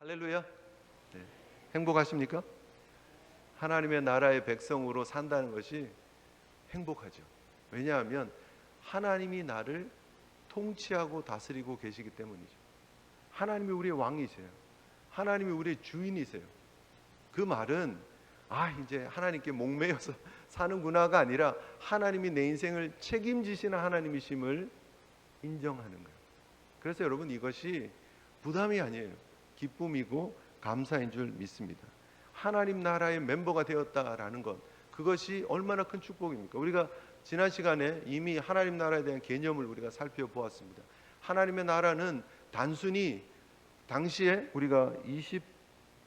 할렐루야. 네. 행복하십니까? 하나님의 나라의 백성으로 산다는 것이 행복하죠. 왜냐하면 하나님이 나를 통치하고 다스리고 계시기 때문이죠. 하나님이 우리의 왕이세요. 하나님이 우리의 주인이세요. 그 말은 이제 하나님께 목매여서 사는구나가 아니라 하나님이 내 인생을 책임지시는 하나님이심을 인정하는 거예요. 그래서 여러분, 이것이 부담이 아니에요. 기쁨이고 감사인 줄 믿습니다. 하나님 나라의 멤버가 되었다라는 것, 그것이 얼마나 큰 축복입니까? 우리가 지난 시간에 이미 하나님 나라에 대한 개념을 우리가 살펴보았습니다. 하나님의 나라는 단순히 당시에 우리가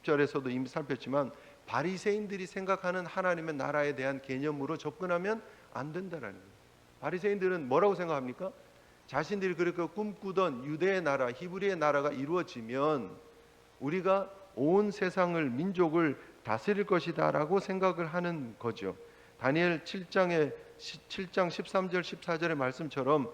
20절에서도 이미 살폈지만 바리새인들이 생각하는 하나님의 나라에 대한 개념으로 접근하면 안 된다라는 거예요. 바리새인들은 뭐라고 생각합니까? 자신들이 그렇게 꿈꾸던 유대의 나라, 히브리의 나라가 이루어지면 우리가 온 세상을, 민족을 다스릴 것이다 라고 생각을 하는 거죠. 다니엘 7장 13절 14절의 말씀처럼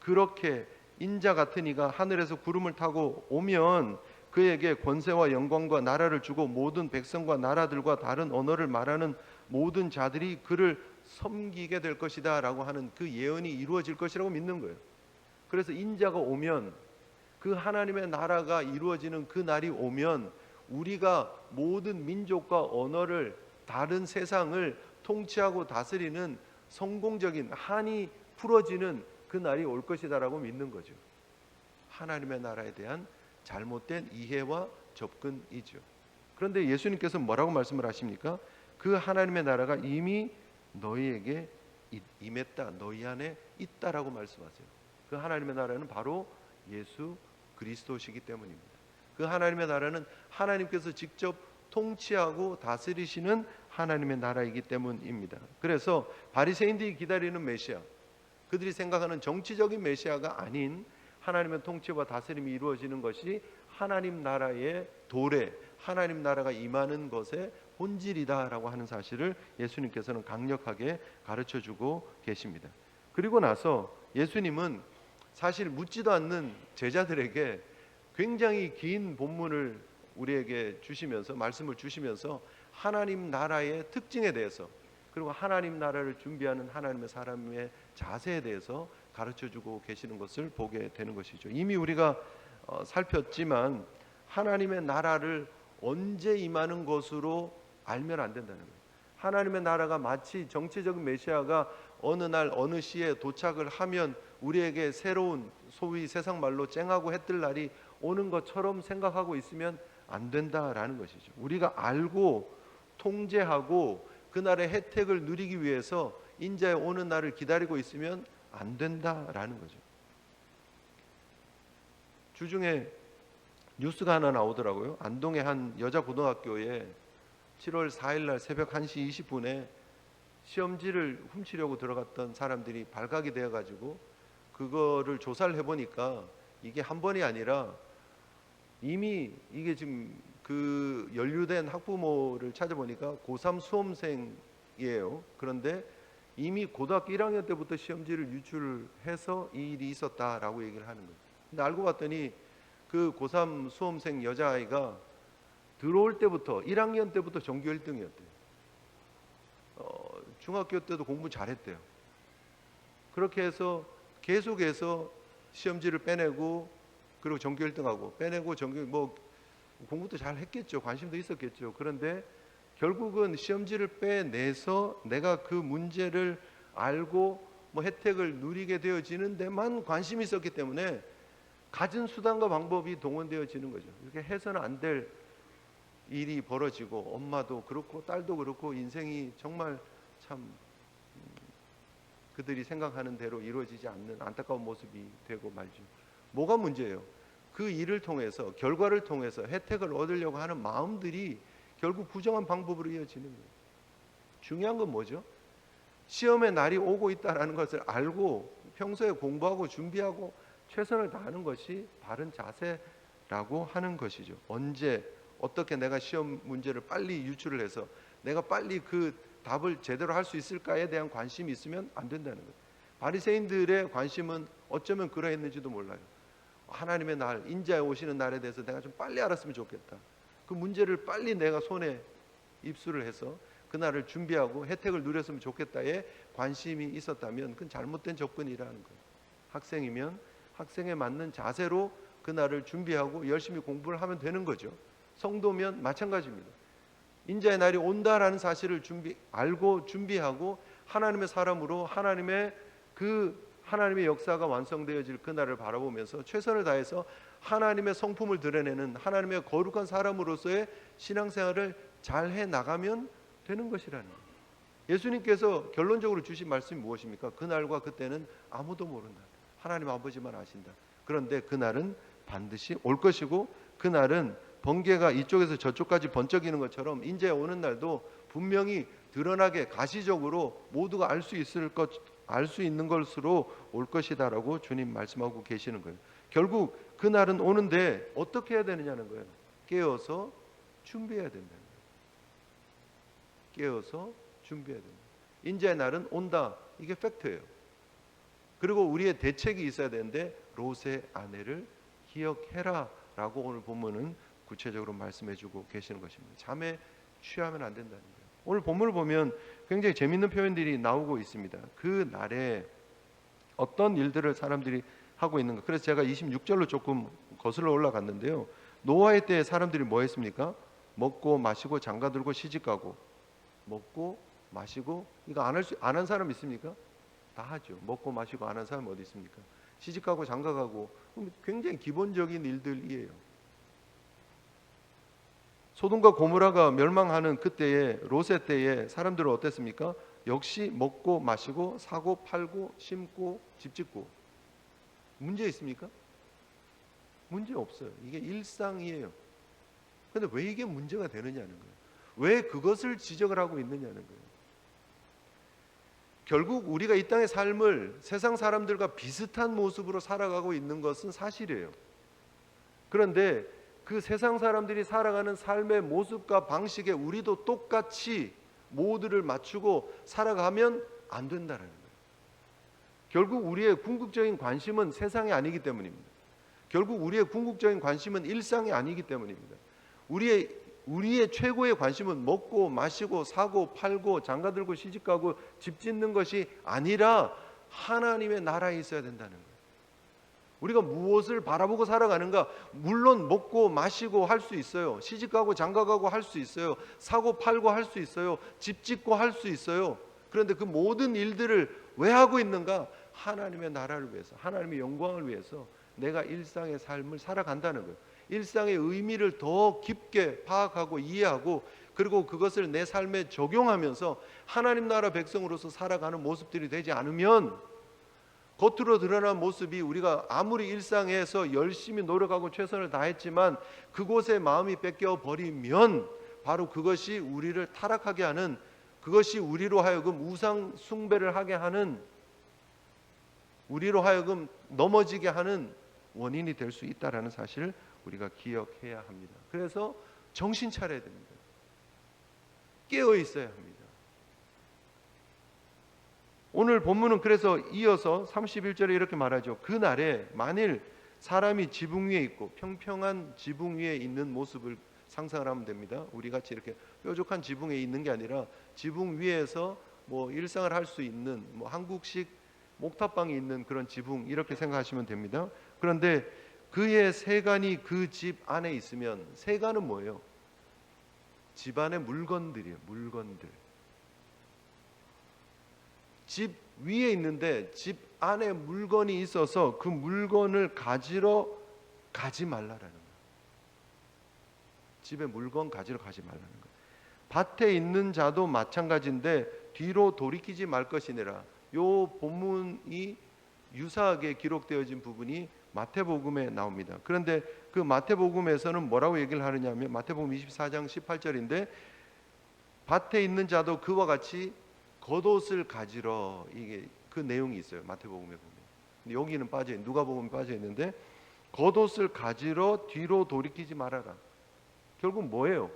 그렇게 인자 같은 이가 하늘에서 구름을 타고 오면 그에게 권세와 영광과 나라를 주고 모든 백성과 나라들과 다른 언어를 말하는 모든 자들이 그를 섬기게 될 것이다 라고 하는 그 예언이 이루어질 것이라고 믿는 거예요. 그래서 인자가 오면, 그 하나님의 나라가 이루어지는 그 날이 오면 우리가 모든 민족과 언어를, 다른 세상을 통치하고 다스리는 성공적인 한이 풀어지는 그 날이 올 것이다라고 믿는 거죠. 하나님의 나라에 대한 잘못된 이해와 접근이죠. 그런데 예수님께서 뭐라고 말씀을 하십니까? 그 하나님의 나라가 이미 너희에게 임했다, 너희 안에 있다라고 말씀하세요. 그 하나님의 나라는 바로 예수 그리스도시기 때문입니다. 그 하나님의 나라는 하나님께서 직접 통치하고 다스리시는 하나님의 나라이기 때문입니다. 그래서 바리새인들이 기다리는 메시아, 그들이 생각하는 정치적인 메시아가 아닌 하나님의 통치와 다스림이 이루어지는 것이 하나님 나라의 도래, 하나님 나라가 임하는 것의 본질이다라고 하는 사실을 예수님께서는 강력하게 가르쳐주고 계십니다. 그리고 나서 예수님은 사실 묻지도 않는 제자들에게 굉장히 긴 본문을 우리에게 주시면서, 말씀을 주시면서 하나님 나라의 특징에 대해서, 그리고 하나님 나라를 준비하는 하나님의 사람의 자세에 대해서 가르쳐주고 계시는 것을 보게 되는 것이죠. 이미 우리가 살폈지만 하나님의 나라를 언제 임하는 것으로 알면 안 된다는 거예요. 하나님의 나라가 마치 정치적인 메시아가 어느 날 어느 시에 도착을 하면 우리에게 새로운, 소위 세상 말로 쨍하고 해뜰 날이 오는 것처럼 생각하고 있으면 안 된다라는 것이죠. 우리가 알고 통제하고 그날의 혜택을 누리기 위해서 인자의 오는 날을 기다리고 있으면 안 된다라는 거죠. 주중에 뉴스가 하나 나오더라고요. 안동의 한 여자 고등학교에 7월 4일 날 새벽 1시 20분에 시험지를 훔치려고 들어갔던 사람들이 발각이 되어가지고 그거를 조사를 해보니까 이게 한 번이 아니라 이미 이게 지금 그 연루된 학부모를 찾아보니까 고3 수험생이에요. 그런데 이미 고등학교 1학년 때부터 시험지를 유출해서 이 일이 있었다라고 얘기를 하는 거예요. 근데 알고 봤더니 그 고3 수험생 여자아이가 들어올 때부터 1학년 때부터 전교 1등이었대요. 중학교 때도 공부 잘했대요. 그렇게 해서 계속해서 시험지를 빼내고, 그리고 전교 1등하고 빼내고, 전교 공부도 잘 했겠죠. 관심도 있었겠죠. 그런데 결국은 시험지를 빼내서 내가 그 문제를 알고 혜택을 누리게 되어지는 데만 관심이 있었기 때문에 갖은 수단과 방법이 동원되어지는 거죠. 이렇게 해서는 안 될 일이 벌어지고, 엄마도 그렇고 딸도 그렇고 인생이 정말 참 그들이 생각하는 대로 이루어지지 않는 안타까운 모습이 되고 말죠. 뭐가 문제예요? 그 일을 통해서, 결과를 통해서 혜택을 얻으려고 하는 마음들이 결국 부정한 방법으로 이어지는 거예요. 중요한 건 뭐죠? 시험의 날이 오고 있다는 것을 알고 평소에 공부하고 준비하고 최선을 다하는 것이 바른 자세라고 하는 것이죠. 언제 어떻게 내가 시험 문제를 빨리 유출을 해서 내가 빨리 그 답을 제대로 할 수 있을까에 대한 관심이 있으면 안 된다는 거예요. 바리새인들의 관심은 어쩌면 그러했는지도 몰라요. 하나님의 날, 인자에 오시는 날에 대해서 내가 좀 빨리 알았으면 좋겠다. 그 문제를 빨리 내가 손에 입수를 해서 그날을 준비하고 혜택을 누렸으면 좋겠다에 관심이 있었다면 그건 잘못된 접근이라는 거예요. 학생이면 학생에 맞는 자세로 그날을 준비하고 열심히 공부를 하면 되는 거죠. 성도면 마찬가지입니다. 인자의 날이 온다라는 사실을 알고 준비하고 하나님의 사람으로 하나님의 역사가 완성되어질 그날을 바라보면서 최선을 다해서 하나님의 성품을 드러내는 하나님의 거룩한 사람으로서의 신앙생활을 잘 해나가면 되는 것이라는 거예요. 예수님께서 결론적으로 주신 말씀이 무엇입니까? 그날과 그때는 아무도 모른다. 하나님 아버지만 아신다. 그런데 그날은 반드시 올 것이고 그날은 번개가 이쪽에서 저쪽까지 번쩍이는 것처럼 인제 오는 날도 분명히 드러나게 가시적으로 모두가 알 수 있는 것으로 올 것이다라고 주님 말씀하고 계시는 거예요. 결국 그날은 오는데 어떻게 해야 되느냐는 거예요. 깨어서 준비해야 된다는 거예요. 깨어서 준비해야 된다. 인자의 날은 온다. 이게 팩트예요. 그리고 우리의 대책이 있어야 되는데 롯의 아내를 기억해라 라고 오늘 본문은 구체적으로 말씀해주고 계시는 것입니다. 잠에 취하면 안 된다는 거예요. 오늘 본문을 보면 굉장히 재밌는 표현들이 나오고 있습니다. 그 날에 어떤 일들을 사람들이 하고 있는가. 그래서 제가 26절로 조금 거슬러 올라갔는데요. 노아의 때에 사람들이 뭐 했습니까? 먹고 마시고 장가들고 시집가고. 먹고 마시고. 이거 안 한 사람 있습니까? 다 하죠. 먹고 마시고 안 한 사람 어디 있습니까? 시집가고 장가가고. 굉장히 기본적인 일들이에요. 소돔과 고모라가 멸망하는 그때에 롯의 때에 사람들은 어땠습니까? 역시 먹고 마시고 사고 팔고 심고 집 짓고. 문제 있습니까? 문제 없어요. 이게 일상이에요. 그런데 왜 이게 문제가 되느냐는 거예요. 왜 그것을 지적을 하고 있느냐는 거예요. 결국 우리가 이 땅의 삶을 세상 사람들과 비슷한 모습으로 살아가고 있는 것은 사실이에요. 그런데 그 세상 사람들이 살아가는 삶의 모습과 방식에 우리도 똑같이 모두를 맞추고 살아가면 안 된다는 거예요. 결국 우리의 궁극적인 관심은 세상이 아니기 때문입니다. 결국 우리의 궁극적인 관심은 일상이 아니기 때문입니다. 우리의 최고의 관심은 먹고 마시고 사고 팔고 장가들고 시집가고 집 짓는 것이 아니라 하나님의 나라에 있어야 된다는 거예요. 우리가 무엇을 바라보고 살아가는가? 물론 먹고 마시고 할 수 있어요. 시집가고 장가가고 할 수 있어요. 사고 팔고 할 수 있어요. 집 짓고 할 수 있어요. 그런데 그 모든 일들을 왜 하고 있는가? 하나님의 나라를 위해서, 하나님의 영광을 위해서 내가 일상의 삶을 살아간다는 거예요. 일상의 의미를 더 깊게 파악하고 이해하고 그리고 그것을 내 삶에 적용하면서 하나님 나라 백성으로서 살아가는 모습들이 되지 않으면 겉으로 드러난 모습이 우리가 아무리 일상에서 열심히 노력하고 최선을 다했지만 그곳에 마음이 뺏겨 버리면 바로 그것이 우리를 타락하게 하는, 그것이 우리로 하여금 우상 숭배를 하게 하는, 우리로 하여금 넘어지게 하는 원인이 될 수 있다라는 사실을 우리가 기억해야 합니다. 그래서 정신 차려야 됩니다. 깨어 있어야 합니다. 오늘 본문은 그래서 이어서 31절에 이렇게 말하죠. 그날에 만일 사람이 지붕 위에 있고 평평한 지붕 위에 있는 모습을 상상을 하면 됩니다. 우리 같이 이렇게 뾰족한 지붕에 있는 게 아니라 지붕 위에서 뭐 일상을 할 수 있는 뭐 한국식 목탑방이 있는 그런 지붕, 이렇게 생각하시면 됩니다. 그런데 그의 세간이 그 집 안에 있으면, 세간은 뭐예요? 집 안의 물건들이에요. 물건들. 집 위에 있는데 집 안에 물건이 있어서 그 물건을 가지러 가지 말라라는 거예요. 집에 물건 가지러 가지 말라는 거예요. 밭에 있는 자도 마찬가지인데 뒤로 돌이키지 말 것이니라. 요 본문이 유사하게 기록되어진 부분이 마태복음에 나옵니다. 그런데 그 마태복음에서는 뭐라고 얘기를 하느냐면 마태복음 24장 18절인데 밭에 있는 자도 그와 같이 겉옷을 가지러, 이게 그 내용이 있어요. 마태복음에 보면. 여기는 빠져, 누가복음에 빠져 있는데 겉옷을 가지러 뒤로 돌이키지 말아라. 결국 뭐예요?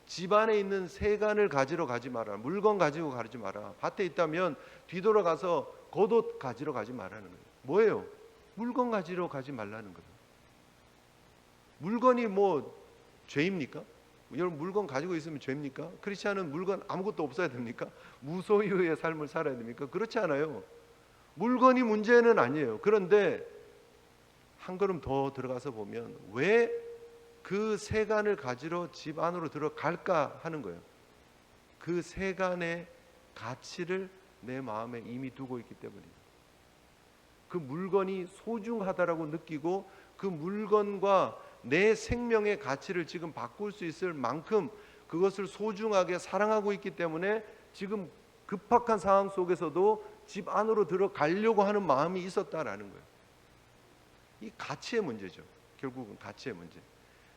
집 안에 있는 세간을 가지러 가지 마라. 물건 가지고 가지 마라. 밭에 있다면 뒤돌아가서 겉옷 가지러 가지 말라는 거예요. 뭐예요? 물건 가지러 가지 말라는 거예요. 물건이 뭐 죄입니까? 여러분 물건 가지고 있으면 죄입니까? 크리스찬은 물건 아무것도 없어야 됩니까? 무소유의 삶을 살아야 됩니까? 그렇지 않아요. 물건이 문제는 아니에요. 그런데 한 걸음 더 들어가서 보면 왜 그 세간을 가지러 집 안으로 들어갈까 하는 거예요. 그 세간의 가치를 내 마음에 이미 두고 있기 때문입니다. 그 물건이 소중하다라고 느끼고 그 물건과 내 생명의 가치를 지금 바꿀 수 있을 만큼 그것을 소중하게 사랑하고 있기 때문에 지금 급박한 상황 속에서도 집 안으로 들어가려고 하는 마음이 있었다라는 거예요. 이 가치의 문제죠. 결국은 가치의 문제.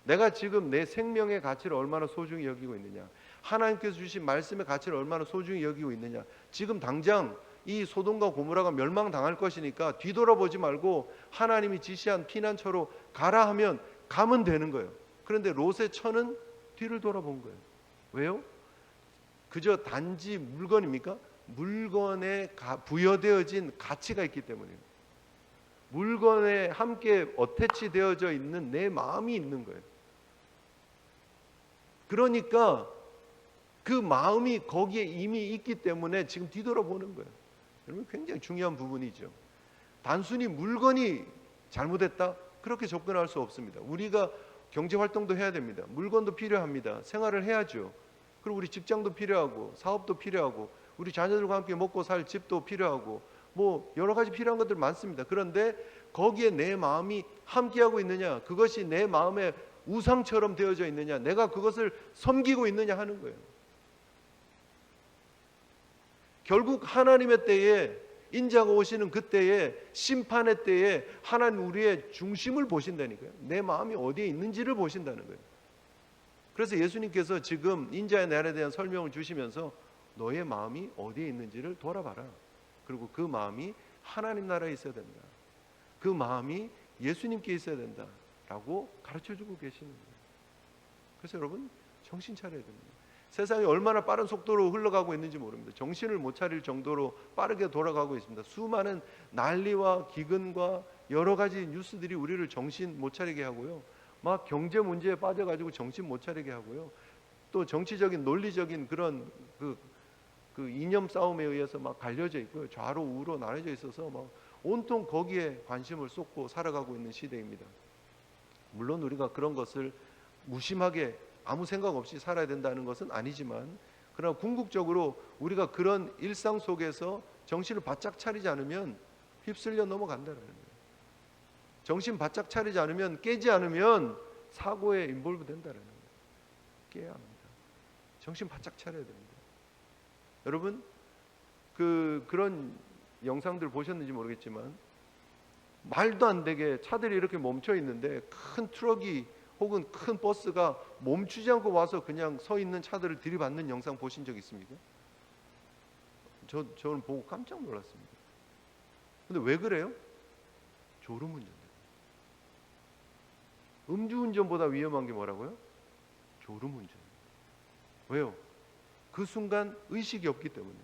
내가 지금 내 생명의 가치를 얼마나 소중히 여기고 있느냐, 하나님께서 주신 말씀의 가치를 얼마나 소중히 여기고 있느냐. 지금 당장 이 소돔과 고모라가 멸망당할 것이니까 뒤돌아보지 말고 하나님이 지시한 피난처로 가라 하면 가면 되는 거예요. 그런데 롯의 처는 뒤를 돌아본 거예요. 왜요? 그저 단지 물건입니까? 물건에 부여되어진 가치가 있기 때문이에요. 물건에 함께 어태치 되어져 있는 내 마음이 있는 거예요. 그러니까 그 마음이 거기에 이미 있기 때문에 지금 뒤돌아보는 거예요. 여러분 굉장히 중요한 부분이죠. 단순히 물건이 잘못했다? 그렇게 접근할 수 없습니다. 우리가 경제활동도 해야 됩니다. 물건도 필요합니다. 생활을 해야죠. 그리고 우리 직장도 필요하고 사업도 필요하고 우리 자녀들과 함께 먹고 살 집도 필요하고 뭐 여러 가지 필요한 것들 많습니다. 그런데 거기에 내 마음이 함께하고 있느냐, 그것이 내 마음의 우상처럼 되어져 있느냐, 내가 그것을 섬기고 있느냐 하는 거예요. 결국 하나님의 때에, 인자가 오시는 그때에, 심판의 때에 하나님 우리의 중심을 보신다니까요. 내 마음이 어디에 있는지를 보신다는 거예요. 그래서 예수님께서 지금 인자의 날에 대한 설명을 주시면서 너의 마음이 어디에 있는지를 돌아봐라. 그리고 그 마음이 하나님 나라에 있어야 된다. 그 마음이 예수님께 있어야 된다 라고 가르쳐주고 계시는 거예요. 그래서 여러분 정신 차려야 됩니다. 세상이 얼마나 빠른 속도로 흘러가고 있는지 모릅니다. 정신을 못 차릴 정도로 빠르게 돌아가고 있습니다. 수많은 난리와 기근과 여러 가지 뉴스들이 우리를 정신 못 차리게 하고요, 막 경제 문제에 빠져가지고 정신 못 차리게 하고요, 또 정치적인 논리적인 그런 그 이념 싸움에 의해서 막 갈려져 있고요, 좌로 우로 나눠져 있어서 막 온통 거기에 관심을 쏟고 살아가고 있는 시대입니다. 물론 우리가 그런 것을 무심하게 아무 생각 없이 살아야 된다는 것은 아니지만, 그러나 궁극적으로 우리가 그런 일상 속에서 정신을 바짝 차리지 않으면 휩쓸려 넘어간다는 거예요. 정신 바짝 차리지 않으면, 깨지 않으면 사고에 인볼브 된다는 거예요. 깨야 합니다. 정신 바짝 차려야 됩니다. 여러분 그런 영상들 보셨는지 모르겠지만 말도 안 되게 차들이 이렇게 멈춰 있는데 큰 트럭이 혹은 큰 버스가 멈추지 않고 와서 그냥 서 있는 차들을 들이받는 영상 보신 적 있습니까? 저는 보고 깜짝 놀랐습니다. 근데 왜 그래요? 졸음운전. 음주운전보다 위험한 게 뭐라고요? 졸음운전. 왜요? 그 순간 의식이 없기 때문에,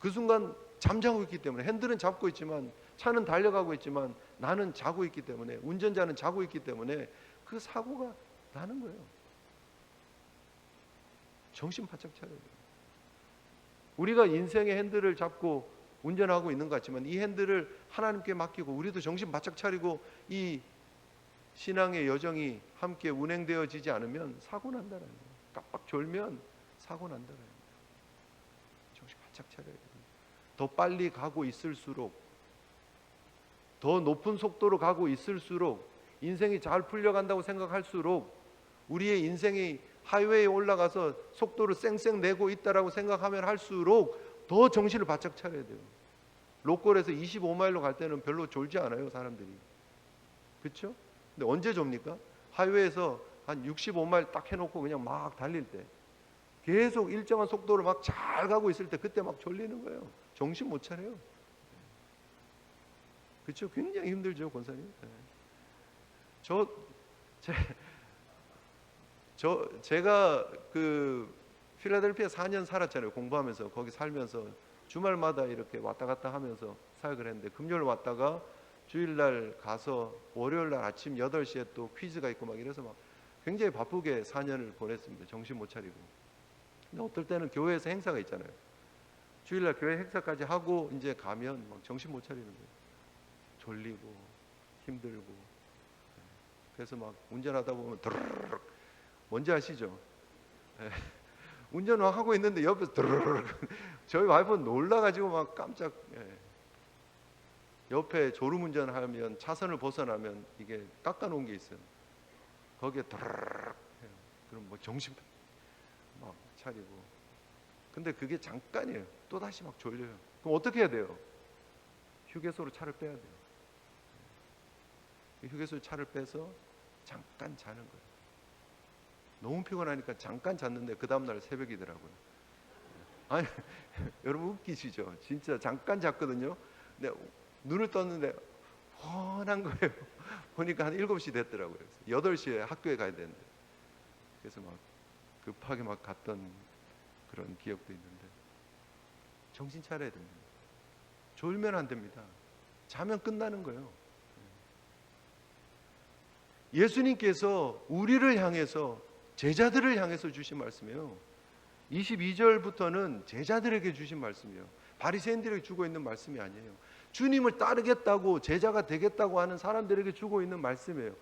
그 순간 잠자고 있기 때문에, 핸들은 잡고 있지만 차는 달려가고 있지만 나는 자고 있기 때문에, 운전자는 자고 있기 때문에 그 사고가 나는 거예요. 정신 바짝 차려야 돼요. 우리가 인생의 핸들을 잡고 운전하고 있는 것 같지만 이 핸들을 하나님께 맡기고 우리도 정신 바짝 차리고 이 신앙의 여정이 함께 운행되어지지 않으면 사고 난다는 거예요. 깜빡 졸면 사고 난다는 거예요. 정신 바짝 차려야 됩니다. 더 빨리 가고 있을수록, 더 높은 속도로 가고 있을수록, 인생이 잘 풀려간다고 생각할수록, 우리의 인생이 하이웨이에 올라가서 속도를 쌩쌩 내고 있다라고 생각하면 할수록 더 정신을 바짝 차려야 돼요. 로컬에서 25마일로 갈 때는 별로 졸지 않아요, 사람들이. 그렇죠? 근데 언제 졸립니까? 하이웨이에서 한 65마일 딱 해놓고 그냥 막 달릴 때, 계속 일정한 속도로 막 잘 가고 있을 때, 그때 막 졸리는 거예요. 정신 못 차려요. 그렇죠? 굉장히 힘들죠, 권사님. 제가 그 필라델피아 4년 살았잖아요. 공부하면서 거기 살면서 주말마다 이렇게 왔다 갔다 하면서 사역을 했는데, 금요일 왔다가 주일날 가서 월요일날 아침 8시에 또 퀴즈가 있고 막 이래서 막 굉장히 바쁘게 4년을 보냈습니다. 정신 못 차리고. 근데 어떨 때는 교회에서 행사가 있잖아요. 주일날 교회 행사까지 하고 이제 가면 막 정신 못 차리는 거예요. 졸리고 힘들고. 그래서 막 운전하다 보면 드르르르, 뭔지 아시죠? 네. 운전을 하고 있는데 옆에서 드르르르, 저희 와이프는 놀라가지고 막 깜짝. 옆에 졸음운전하면 차선을 벗어나면 이게 깎아놓은 게 있어요. 거기에 드르르르 해요. 그럼 뭐 정신 막 차리고. 근데 그게 잠깐이에요. 또 다시 막 졸려요. 그럼 어떻게 해야 돼요? 휴게소로 차를 빼야 돼요. 휴게소 차를 빼서 잠깐 자는 거예요. 너무 피곤하니까 잠깐 잤는데 그 다음날 새벽이더라고요. 아니 여러분 웃기시죠? 진짜 잠깐 잤거든요. 근데 눈을 떴는데 훤한 거예요. 보니까 한 7시 됐더라고요. 8시에 학교에 가야 되는데. 그래서 막 급하게 막 갔던 그런 기억도 있는데, 정신 차려야 됩니다. 졸면 안 됩니다. 자면 끝나는 거예요. 예수님께서 우리를 향해서, 제자들을 향해서 주신 말씀이에요. 22절부터는 제자들에게 주신 말씀이에요. 바리새인들에게 주고 있는 말씀이 아니에요. 주님을 따르겠다고, 제자가 되겠다고 하는 사람들에게 주고 있는 말씀이에요.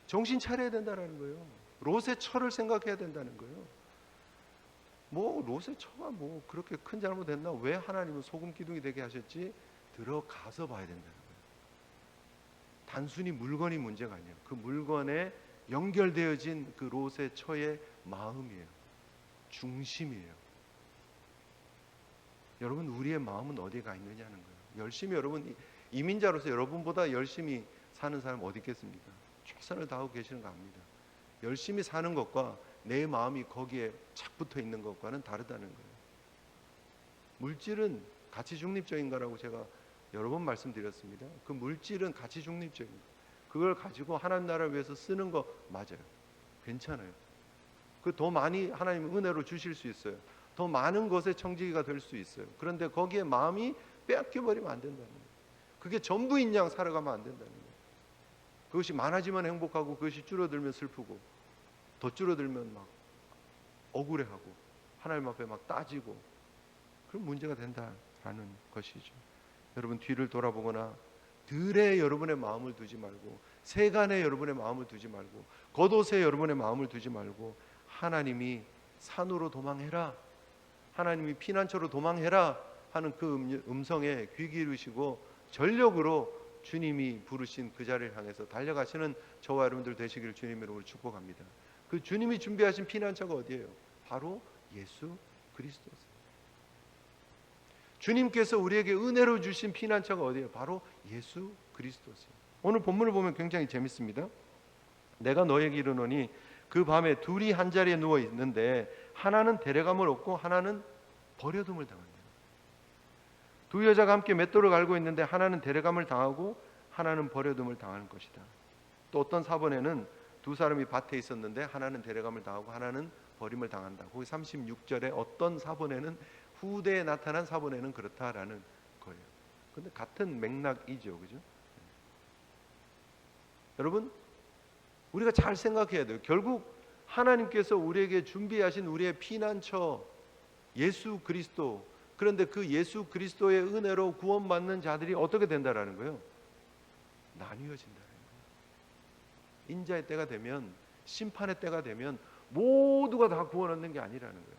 정신 차려야 된다는 거예요. 롯의 처를 생각해야 된다는 거예요. 뭐 롯의 처가 뭐 그렇게 큰 잘못했나? 왜 하나님은 소금 기둥이 되게 하셨지? 들어가서 봐야 된다는 거예요. 단순히 물건이 문제가 아니에요. 그 물건에 연결되어진 그 롯의 처의 마음이에요. 중심이에요. 여러분, 우리의 마음은 어디에 가 있느냐는 거예요. 열심히, 여러분 이민자로서 여러분보다 열심히 사는 사람 어디 있겠습니까? 최선을 다하고 계시는 거 압니다. 열심히 사는 것과 내 마음이 거기에 착 붙어 있는 것과는 다르다는 거예요. 물질은 가치 중립적인 거라고 제가 여러 번 말씀드렸습니다. 그 물질은 가치 중립적인 거. 그걸 가지고 하나님 나라를 위해서 쓰는 거 맞아요. 괜찮아요. 그 더 많이 하나님 은혜로 주실 수 있어요. 더 많은 것에 청지기가 될 수 있어요. 그런데 거기에 마음이 빼앗겨버리면 안 된다는 거예요. 그게 전부인 양 살아가면 안 된다는 거예요. 그것이 많아지면 행복하고 그것이 줄어들면 슬프고 더 줄어들면 막 억울해하고 하나님 앞에 막 따지고, 그런 문제가 된다라는 것이죠. 여러분, 뒤를 돌아보거나 들에 여러분의 마음을 두지 말고, 세간에 여러분의 마음을 두지 말고, 겉옷에 여러분의 마음을 두지 말고, 하나님이 산으로 도망해라, 하나님이 피난처로 도망해라 하는 그 음성에 귀 기울이시고 전력으로 주님이 부르신 그 자리를 향해서 달려가시는 저와 여러분들 되시기를 주님의 이름으로 축복합니다. 그 주님이 준비하신 피난처가 어디예요? 바로 예수 그리스도세요. 주님께서 우리에게 은혜로 주신 피난처가 어디예요? 바로 예수 그리스도세요. 오늘 본문을 보면 굉장히 재밌습니다. 내가 너에게 이르노니 그 밤에 둘이 한 자리에 누워 있는데 하나는 데려감을 얻고 하나는 버려둠을 당한다. 두 여자가 함께 맷돌을 갈고 있는데 하나는 데려감을 당하고 하나는 버려둠을 당하는 것이다. 또 어떤 사본에는 두 사람이 밭에 있었는데 하나는 데려감을 당하고 하나는 버림을 당한다. 거기 36절에 어떤 사본에는, 후대에 나타난 사본에는 그렇다라는 거예요. 근데 같은 맥락이죠, 그죠? 여러분, 우리가 잘 생각해야 돼요. 결국 하나님께서 우리에게 준비하신 우리의 피난처 예수 그리스도, 그런데 그 예수 그리스도의 은혜로 구원받는 자들이 어떻게 된다라는 거예요? 나뉘어진다는 거예요. 인자의 때가 되면, 심판의 때가 되면 모두가 다 구원 얻는 게 아니라는 거예요.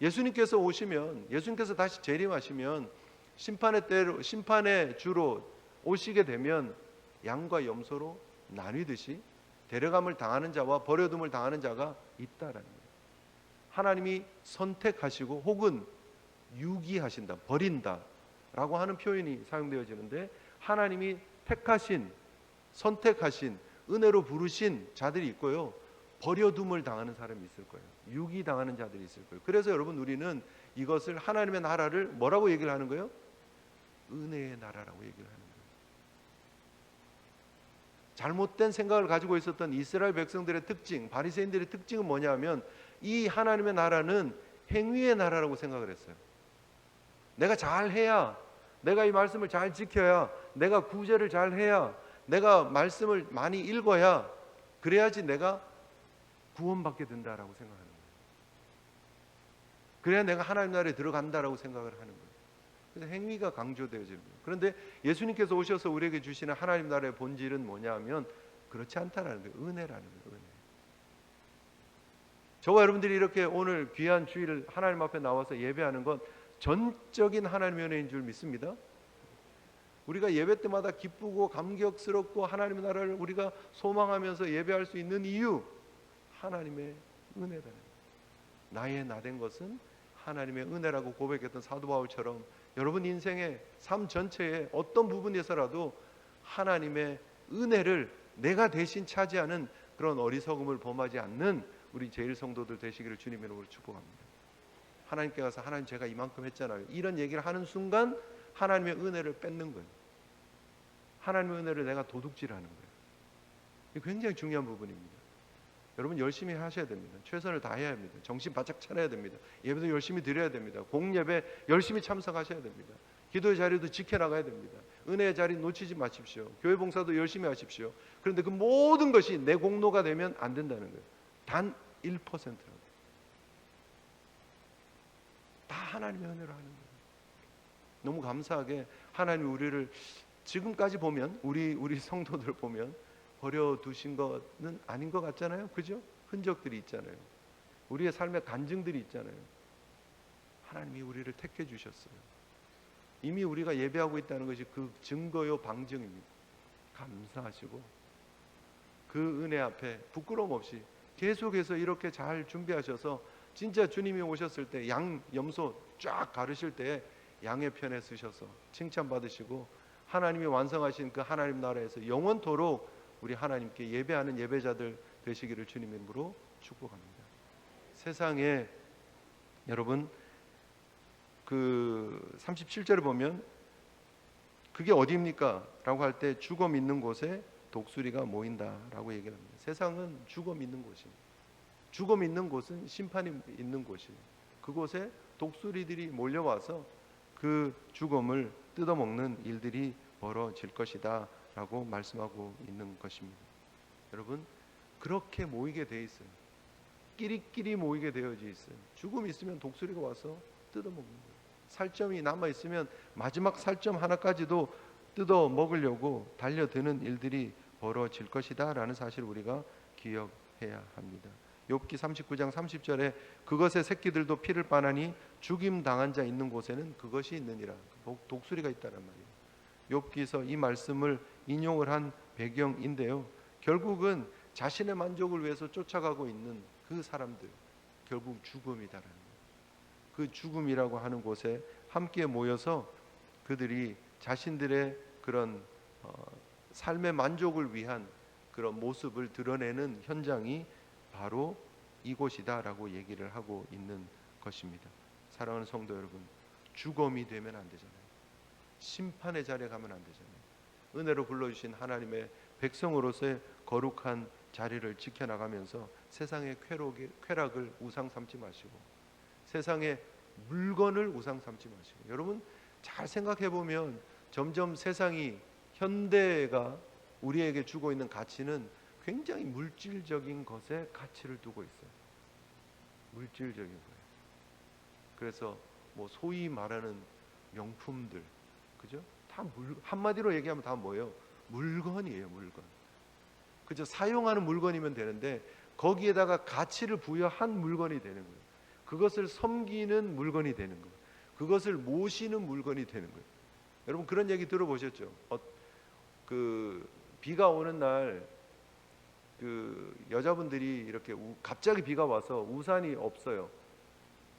예수님께서 오시면, 예수님께서 다시 재림하시면 심판의 때로, 심판의 주로 오시게 되면 양과 염소로 나뉘듯이 데려감을 당하는 자와 버려둠을 당하는 자가 있다라는 거예요. 하나님이 선택하시고 혹은 유기하신다, 버린다라고 하는 표현이 사용되어지는데, 하나님이 택하신, 선택하신, 은혜로 부르신 자들이 있고요, 버려둠을 당하는 사람이 있을 거예요. 유기당하는 자들이 있을 거예요. 그래서 여러분, 우리는 이것을 하나님의 나라를 뭐라고 얘기를 하는 거예요? 은혜의 나라라고 얘기를 하는 거예요. 잘못된 생각을 가지고 있었던 이스라엘 백성들의 특징, 바리새인들의 특징은 뭐냐면, 이 하나님의 나라는 행위의 나라라고 생각을 했어요. 내가 잘해야, 내가 이 말씀을 잘 지켜야, 내가 구제를 잘 해야, 내가 말씀을 많이 읽어야, 그래야지 내가 구원받게 된다라고 생각하는 거예요. 그래야 내가 하나님 나라에 들어간다라고 생각을 하는 거예요. 그래서 행위가 강조되어지는 거예요. 그런데 예수님께서 오셔서 우리에게 주시는 하나님 나라의 본질은 뭐냐면 그렇지 않다라는 거예요. 은혜라는 거예요. 은혜. 저와 여러분들이 이렇게 오늘 귀한 주일을 하나님 앞에 나와서 예배하는 건 전적인 하나님의 은혜인 줄 믿습니다. 우리가 예배 때마다 기쁘고 감격스럽고 하나님의 나라를 우리가 소망하면서 예배할 수 있는 이유, 하나님의 은혜라는 거예요. 나의 나된 것은 하나님의 은혜라고 고백했던 사도 바울처럼 여러분 인생의 삶 전체의 어떤 부분에서라도 하나님의 은혜를 내가 대신 차지하는 그런 어리석음을 범하지 않는 우리 제일 성도들 되시기를 주님의 이름으로 축복합니다. 하나님께 가서 하나님 제가 이만큼 했잖아요, 이런 얘기를 하는 순간 하나님의 은혜를 뺏는 거예요. 하나님의 은혜를 내가 도둑질하는 거예요. 이게 굉장히 중요한 부분입니다. 여러분 열심히 하셔야 됩니다. 최선을 다해야 합니다. 정신 바짝 차려야 됩니다. 예배도 열심히 드려야 됩니다. 공예배 열심히 참석하셔야 됩니다. 기도의 자리도 지켜나가야 됩니다. 은혜의 자리 놓치지 마십시오. 교회 봉사도 열심히 하십시오. 그런데 그 모든 것이 내 공로가 되면 안 된다는 거예요. 단 1%라도 다 하나님의 은혜로 하는 거예요. 너무 감사하게 하나님이 우리를 지금까지 보면 우리 성도들 보면 버려두신 것은 아닌 것 같잖아요. 그죠? 흔적들이 있잖아요. 우리의 삶의 간증들이 있잖아요. 하나님이 우리를 택해 주셨어요. 이미 우리가 예배하고 있다는 것이 그 증거요 방증입니다. 감사하시고 그 은혜 앞에 부끄러움 없이 계속해서 이렇게 잘 준비하셔서 진짜 주님이 오셨을 때 양 염소 쫙 가르실 때 양의 편에 서셔서 칭찬받으시고 하나님이 완성하신 그 하나님 나라에서 영원토록 우리 하나님께 예배하는 예배자들 되시기를 주님의 이름으로 축복합니다. 세상에 여러분 그 37절을 보면 그게 어디입니까? 라고 할 때 죽음 있는 곳에 독수리가 모인다라고 얘기를 합니다. 세상은 죽음 있는 곳입니다. 죽음 있는 곳은 심판이 있는 곳이에요. 그곳에 독수리들이 몰려와서 그 죽음을 뜯어먹는 일들이 벌어질 것이다 라고 말씀하고 있는 것입니다. 여러분 그렇게 모이게 돼 있어요. 끼리끼리 모이게 되어져 있어요. 죽음이 있으면 독수리가 와서 뜯어먹는 거예요. 살점이 남아있으면 마지막 살점 하나까지도 뜯어먹으려고 달려드는 일들이 벌어질 것이다 라는 사실을 우리가 기억해야 합니다. 욥기 39장 30절에 그것의 새끼들도 피를 빠나니 죽임 당한 자 있는 곳에는 그것이 있느니라. 독수리가 있다는 말이에요. 욥기서 이 말씀을 인용을 한 배경인데요. 결국은 자신의 만족을 위해서 쫓아가고 있는 그 사람들, 결국 죽음이다라는 거예요. 그 죽음이라고 하는 곳에 함께 모여서 그들이 자신들의 그런 삶의 만족을 위한 그런 모습을 드러내는 현장이 바로 이곳이다라고 얘기를 하고 있는 것입니다. 사랑하는 성도 여러분, 죽음이 되면 안 되잖아요. 심판의 자리에 가면 안 되잖아요. 은혜로 불러주신 하나님의 백성으로서의 거룩한 자리를 지켜나가면서 세상의 쾌락을 우상 삼지 마시고 세상의 물건을 우상 삼지 마시고, 여러분 잘 생각해 보면 점점 세상이 현대가 우리에게 주고 있는 가치는 굉장히 물질적인 것에 가치를 두고 있어요. 물질적인 거예요. 그래서 뭐 소위 말하는 명품들, 그죠? 다 한마디로 얘기하면 다 뭐예요? 물건이에요, 물건. 그죠? 사용하는 물건이면 되는데 거기에다가 가치를 부여한 물건이 되는 거예요. 그것을 섬기는 물건이 되는 거예요. 그것을 모시는 물건이 되는 거예요. 여러분 그런 얘기 들어보셨죠? 그 비가 오는 날 그 여자분들이 이렇게 갑자기 비가 와서 우산이 없어요.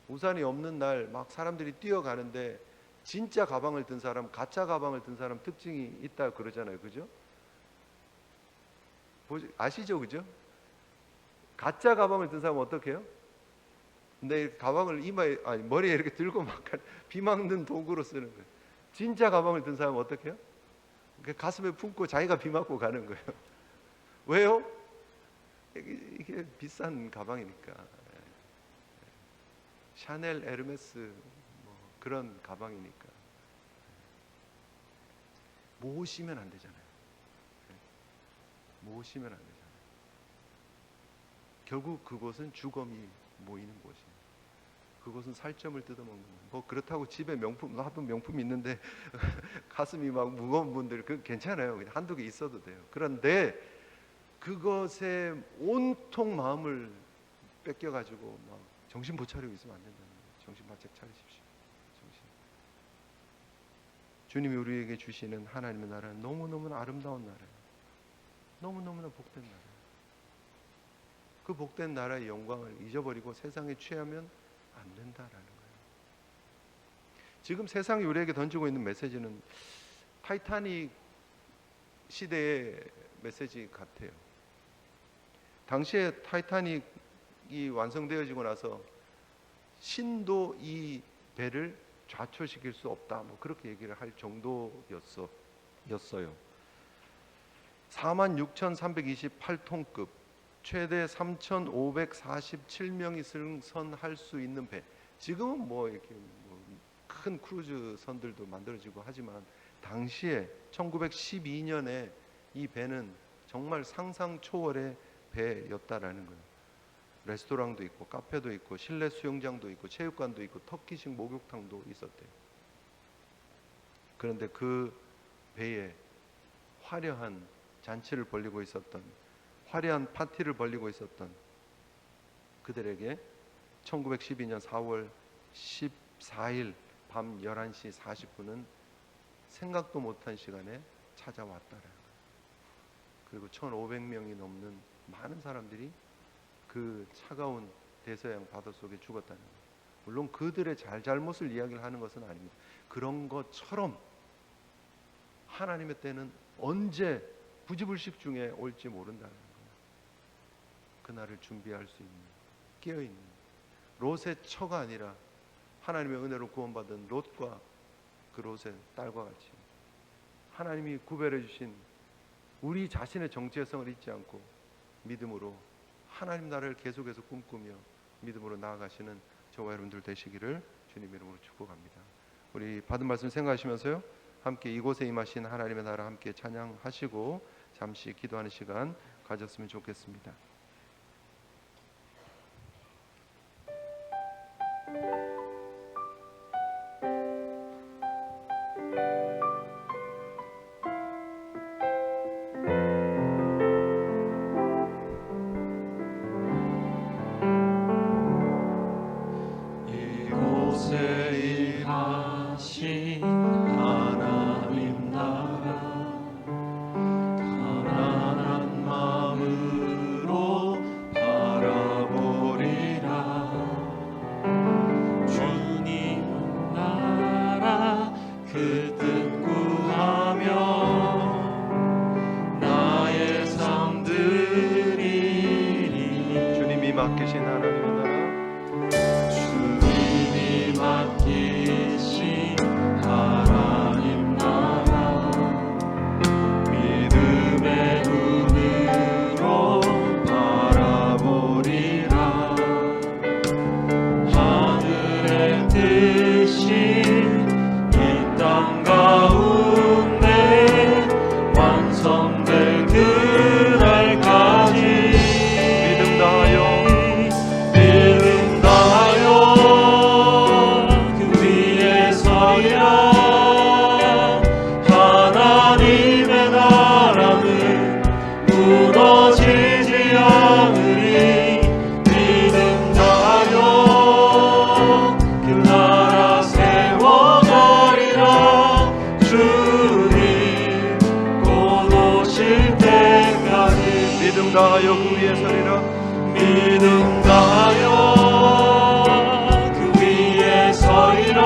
우산이 없는 날 막 사람들이 뛰어가는데 진짜 가방을 든 사람, 가짜 가방을 든 사람 특징이 있다 그러잖아요. 그죠? 아시죠? 그죠? 가짜 가방을 든 사람은 어떻게 해요? 근데 가방을 이마에, 아니 머리에 이렇게 들고 막 비 막는 도구로 쓰는 거예요. 진짜 가방을 든 사람은 어떻게 해요? 가슴에 품고 자기가 비 맞고 가는 거예요. 왜요? 이게 비싼 가방이니까. 샤넬, 에르메스 뭐 그런 가방이니까. 모시면 안 되잖아요. 모시면 안 되잖아요. 결국 그곳은 주검이 모이는 곳이에요. 그곳은 살점을 뜯어먹는 거예요. 뭐 그렇다고 집에 명품, 나도 명품이 있는데 가슴이 막 무거운 분들 그 괜찮아요. 그냥 한두 개 있어도 돼요. 그런데 그것에 온통 마음을 뺏겨가지고 막 정신 못 차리고 있으면 안 된다는 거예요. 정신 바짝 차리십시오. 정신. 주님이 우리에게 주시는 하나님의 나라는 너무너무나 아름다운 나라예요. 너무너무나 복된 나라예요. 그 복된 나라의 영광을 잊어버리고 세상에 취하면 안 된다라는 거예요. 지금 세상이 우리에게 던지고 있는 메시지는 타이타닉 시대의 메시지 같아요. 당시에 타이타닉이 완성되어지고 나서 신도 이 배를 좌초시킬 수 없다, 뭐 그렇게 얘기를 할 정도였어요. 46,328톤급 최대 3,547명이 승선할 수 있는 배. 지금은 뭐 이렇게 큰 크루즈 선들도 만들어지고 하지만 당시에 1912년에 이 배는 정말 상상 초월의 배였다라는 거예요. 레스토랑도 있고 카페도 있고 실내 수영장도 있고 체육관도 있고 터키식 목욕탕도 있었대요. 그런데 그 배에 화려한 잔치를 벌이고 있었던, 화려한 파티를 벌이고 있었던 그들에게 1912년 4월 14일 밤 11시 40분은 생각도 못한 시간에 찾아왔다라는 거예요. 그리고 1,500명이 넘는 많은 사람들이 그 차가운 대서양 바다 속에 죽었다는 거예요. 물론 그들의 잘못을 이야기를 하는 것은 아닙니다. 그런 것처럼 하나님의 때는 언제 부지불식 중에 올지 모른다는 거예요. 그날을 준비할 수 있는, 깨어있는 롯의 처가 아니라 하나님의 은혜로 구원받은 롯과 그 롯의 딸과 같이 하나님이 구별해 주신 우리 자신의 정체성을 잊지 않고 믿음으로 하나님 나라를 계속해서 꿈꾸며 믿음으로 나아가시는 저와 여러분들 되시기를 주님 이름으로 축복합니다. 우리 받은 말씀 생각하시면서요, 함께 이곳에 임하신 하나님의 나라 함께 찬양하시고 잠시 기도하는 시간 가졌으면 좋겠습니다. 맡기신 하나님의 나라, 주님이 맡기신 하나님 나라, 믿음의 눈으로 바라보리라. 하늘의 뜻이 이 땅 가운데 완성될 그날까지 믿음 다하여 하나님의 나라는 무너지지 않으리. 믿음 다하여 그 나라 세워가리라. 주님 곧 오실 때까지 믿음 다하여 그 위에 서리라. 믿음 다하여 그 위에 서리라.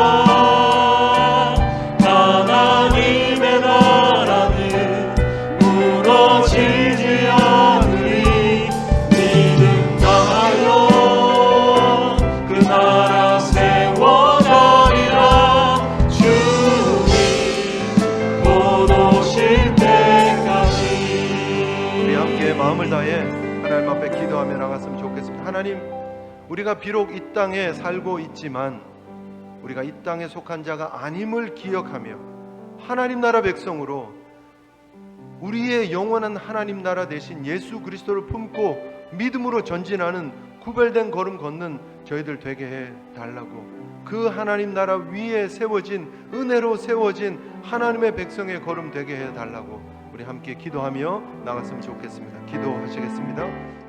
하나님의 나라는 무너지지 않으리. 믿음 다하여 그 나라 세워가리라. 주님 곧 오실 때까지. 우리 함께 마음을 다해 하나님 앞에 기도하며 나갔으면 좋겠습니다. 하나님, 우리가 비록 이 땅에 살고 있지만 우리가 이 땅에 속한 자가 아님을 기억하며 하나님 나라 백성으로 우리의 영원한 하나님 나라 대신 예수 그리스도를 품고 믿음으로 전진하는 구별된 걸음 걷는 저희들 되게 해 달라고, 그 하나님 나라 위에 세워진, 은혜로 세워진 하나님의 백성의 걸음 되게 해 달라고 우리 함께 기도하며 나갔으면 좋겠습니다. 기도하시겠습니다.